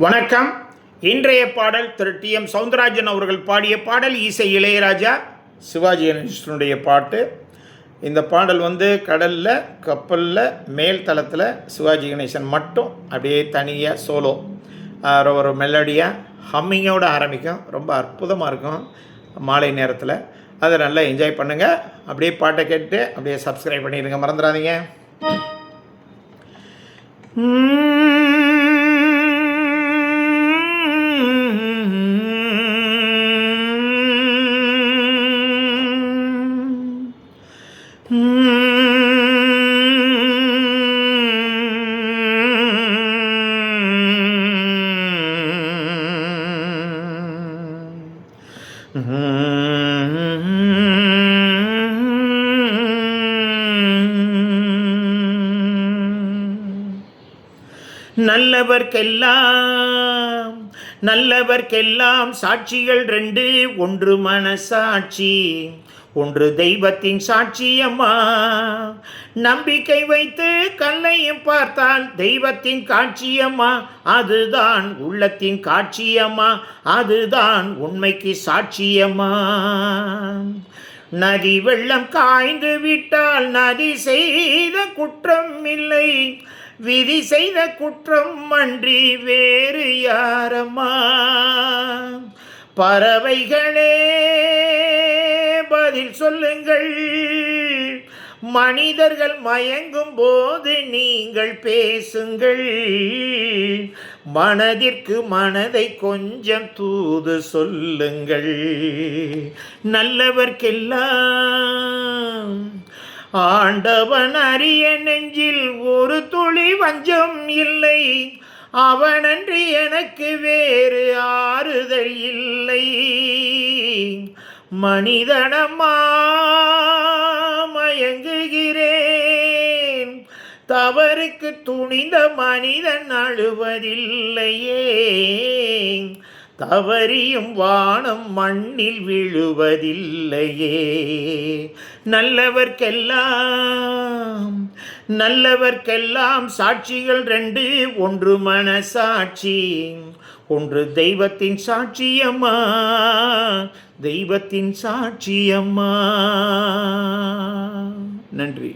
வணக்கம். இன்றைய பாடல் திரு டி.எம். சௌந்தரராஜன் அவர்கள் பாடிய பாடல். இசை இளையராஜா, சிவாஜி கணேசனுடைய பாட்டு. இந்த பாடல் கடலில், கப்பலில், மேல் தளத்தில் சிவாஜி கணேசன் மட்டும் அப்படியே தனியாக சோலோ ஒரு மெலடியாக ஹம்மிங்கோடு ஆரம்பிக்கும். ரொம்ப அற்புதமாக இருக்கும் மாலை நேரத்தில். அதை நல்லா என்ஜாய் பண்ணுங்கள். அப்படியே பாட்டை கேட்டு அப்படியே சப்ஸ்கிரைப் பண்ணிடுங்க, மறந்துடாதீங்க. நல்லவர்க்கெல்லாம் சாட்சிகள் ரெண்டு. ஒன்று மனசாட்சி, ஒன்று தெய்வத்தின் சாட்சியம்மா. நம்பிக்கை வைத்து கல்லையும் பார்த்தால் தெய்வத்தின் காட்சியம்மா. அதுதான் உள்ளத்தின் காட்சியம்மா, அதுதான் உண்மைக்கு சாட்சியம்மா. நதி வெள்ளம் காய்ந்து விட்டால் நதி செய்த குற்றம் இல்லை, விதி செய்த குற்றம் அன்றி வேறு யாரம்மா. பறவைகளே பதில் சொல்லுங்கள், மனிதர்கள் மயங்கும் போது நீங்கள் பேசுங்கள். மனதிற்கு மனதை கொஞ்சம் தூது சொல்லுங்கள். நல்லவர்க்கெல்லாம் ஆண்டவன் அறிய நெஞ்சில் ஒரு துளி வஞ்சம் இல்லை. அவனன்றி எனக்கு வேறு ஆறுதல் இல்லை. மனிதனம்மா மயங்குகிறேன், தவறுக்கு துணிந்த மனிதன் அழுவதில்லையே. தவறியும் வானம் மண்ணில் விழுவதில்லையே. நல்லவர்க்கெல்லாம் சாட்சிகள் ரெண்டு. ஒன்று மனசாட்சி, ஒன்று தெய்வத்தின் சாட்சியம்மா, தெய்வத்தின் சாட்சியம்மா. நன்றி.